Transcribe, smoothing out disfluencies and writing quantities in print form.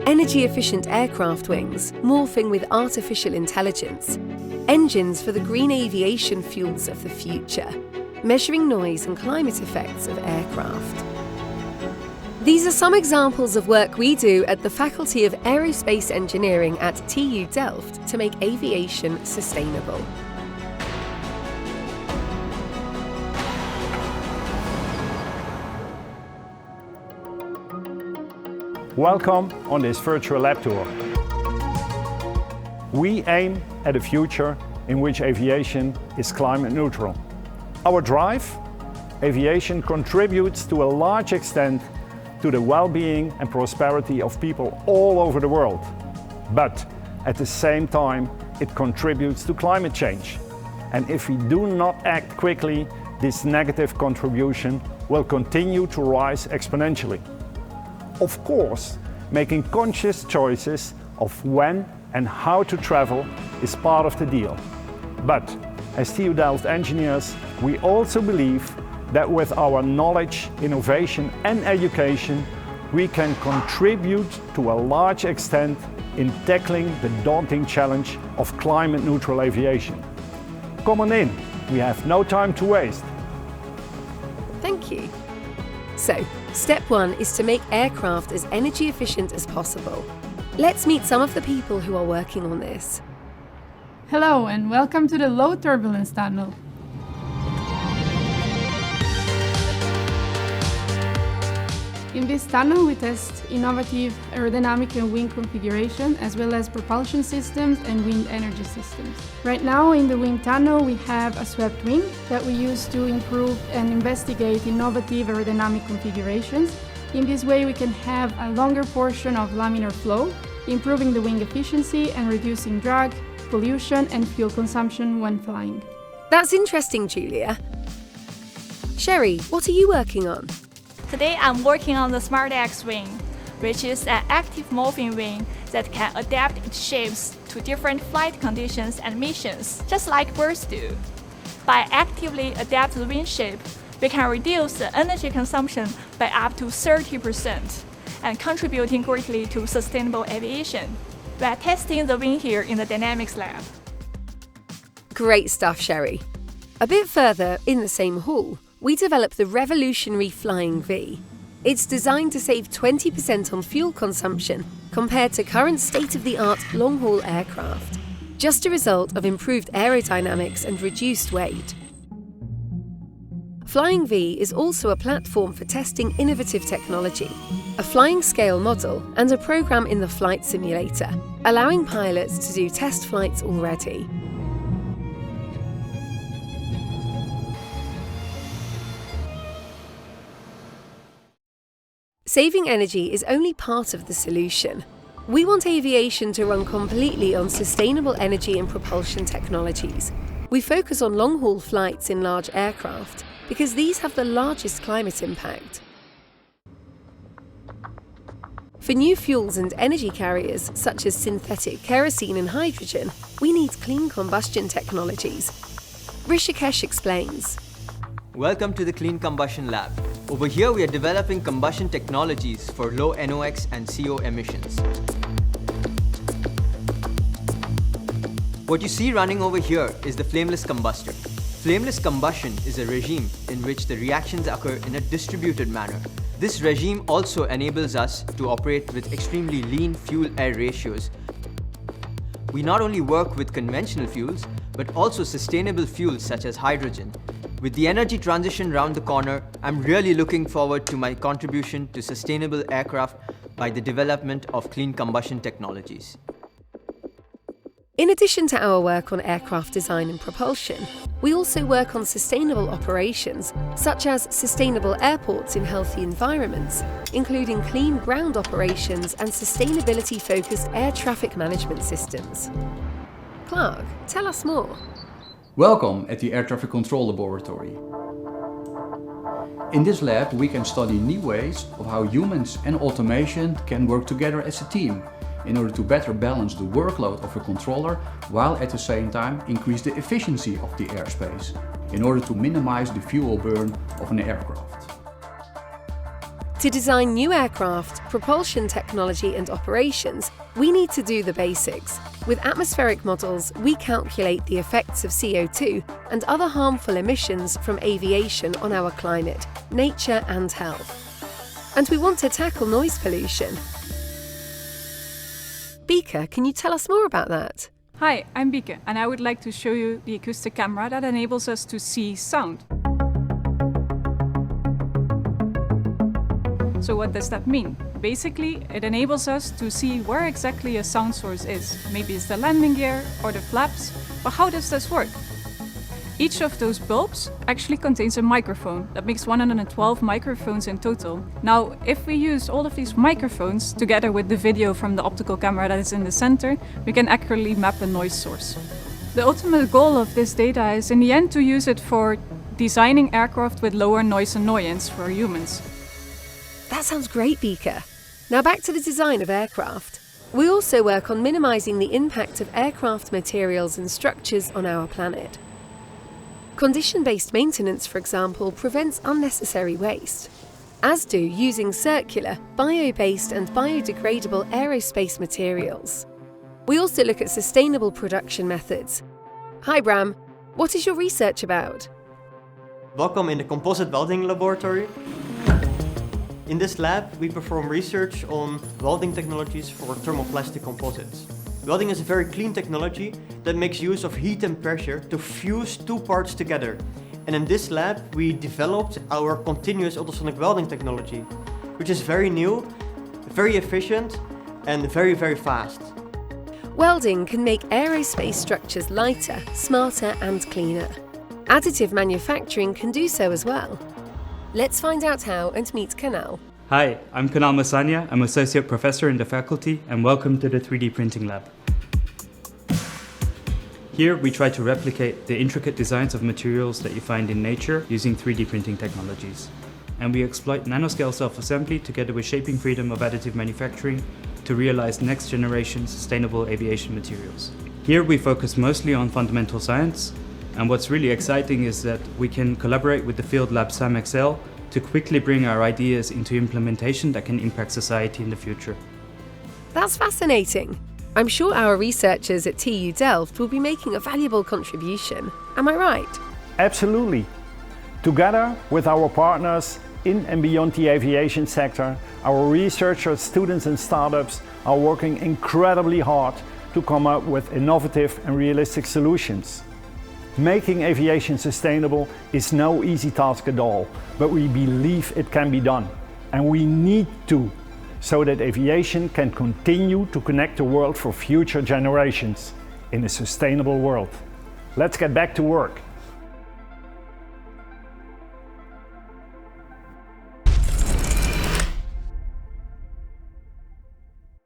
energy-efficient aircraft wings morphing with artificial intelligence, engines for the green aviation fuels of the future, measuring noise and climate effects of aircraft. These are some examples of work we do at the Faculty of Aerospace Engineering at TU Delft to make aviation sustainable. Welcome on this virtual lab tour. We aim at a future in which aviation is climate neutral. Our drive? Aviation contributes to a large extent to the well-being and prosperity of people all over the world. But at the same time, it contributes to climate change. And if we do not act quickly, this negative contribution will continue to rise exponentially. Of course, making conscious choices of when and how to travel is part of the deal. But as TU Delft engineers, we also believe that with our knowledge, innovation and education, we can contribute to a large extent in tackling the daunting challenge of climate neutral aviation. Come on in, we have no time to waste. Thank you. So, step one is to make aircraft as energy efficient as possible. Let's meet some of the people who are working on this. Hello and welcome to the low turbulence tunnel. In this tunnel we test innovative aerodynamic and wing configuration as well as propulsion systems and wind energy systems. Right now in the wind tunnel we have a swept wing that we use to improve and investigate innovative aerodynamic configurations. In this way we can have a longer portion of laminar flow, improving the wing efficiency and reducing drag, pollution and fuel consumption when flying. That's interesting, Julia. Sherry, what are you working on? Today I'm working on the SmartX wing, which is an active moving wing that can adapt its shapes to different flight conditions and missions, just like birds do. By actively adapting the wing shape, we can reduce the energy consumption by up to 30% and contributing greatly to sustainable aviation. We are testing the wing here in the Dynamics lab. Great stuff, Sherry. A bit further in the same hall, we developed the revolutionary Flying V. It's designed to save 20% on fuel consumption compared to current state-of-the-art long-haul aircraft, just a result of improved aerodynamics and reduced weight. Flying V is also a platform for testing innovative technology, a flying scale model and a program in the flight simulator, allowing pilots to do test flights already. Saving energy is only part of the solution. We want aviation to run completely on sustainable energy and propulsion technologies. We focus on long-haul flights in large aircraft because these have the largest climate impact. For new fuels and energy carriers, such as synthetic kerosene and hydrogen, we need clean combustion technologies. Rishikesh explains. Welcome to the Clean Combustion Lab. Over here we are developing combustion technologies for low NOx and CO emissions. What you see running over here is the flameless combustor. Flameless combustion is a regime in which the reactions occur in a distributed manner. This regime also enables us to operate with extremely lean fuel-air ratios. We not only work with conventional fuels, but also sustainable fuels such as hydrogen. With the energy transition round the corner, I'm really looking forward to my contribution to sustainable aircraft by the development of clean combustion technologies. In addition to our work on aircraft design and propulsion, we also work on sustainable operations, such as sustainable airports in healthy environments, including clean ground operations and sustainability-focused air traffic management systems. Clark, tell us more. Welcome at the Air Traffic Control Laboratory. In this lab we can study new ways of how humans and automation can work together as a team in order to better balance the workload of a controller while at the same time increase the efficiency of the airspace in order to minimize the fuel burn of an aircraft. To design new aircraft, propulsion technology and operations, we need to do the basics. With atmospheric models, we calculate the effects of CO2 and other harmful emissions from aviation on our climate, nature and health. And we want to tackle noise pollution. Bieke, can you tell us more about that? Hi, I'm Bieke, and I would like to show you the acoustic camera that enables us to see sound. So what does that mean? Basically, it enables us to see where exactly a sound source is. Maybe it's the landing gear or the flaps, but how does this work? Each of those bulbs actually contains a microphone. That makes 112 microphones in total. Now, if we use all of these microphones together with the video from the optical camera that is in the center, we can accurately map a noise source. The ultimate goal of this data is in the end to use it for designing aircraft with lower noise annoyance for humans. That sounds great, Bieke. Now back to the design of aircraft. We also work on minimising the impact of aircraft materials and structures on our planet. Condition-based maintenance, for example, prevents unnecessary waste, as do using circular, bio-based and biodegradable aerospace materials. We also look at sustainable production methods. Hi Bram, what is your research about? Welcome in the Composite Welding Laboratory. In this lab, we perform research on welding technologies for thermoplastic composites. Welding is a very clean technology that makes use of heat and pressure to fuse two parts together. And in this lab, we developed our continuous ultrasonic welding technology, which is very new, very efficient, and very, very fast. Welding can make aerospace structures lighter, smarter and cleaner. Additive manufacturing can do so as well. Let's find out how and meet Kanal. Hi, I'm Kanal Masanya. I'm Associate Professor in the faculty and welcome to the 3D Printing Lab. Here we try to replicate the intricate designs of materials that you find in nature using 3D printing technologies. And we exploit nanoscale self-assembly together with shaping freedom of additive manufacturing to realize next generation sustainable aviation materials. Here we focus mostly on fundamental science. And what's really exciting is that we can collaborate with the field lab SAMXL to quickly bring our ideas into implementation that can impact society in the future. That's fascinating. I'm sure our researchers at TU Delft will be making a valuable contribution. Am I right? Absolutely. Together with our partners in and beyond the aviation sector, our researchers, students and startups are working incredibly hard to come up with innovative and realistic solutions. Making aviation sustainable is no easy task at all, but we believe it can be done. And we need to, so that aviation can continue to connect the world for future generations in a sustainable world. Let's get back to work.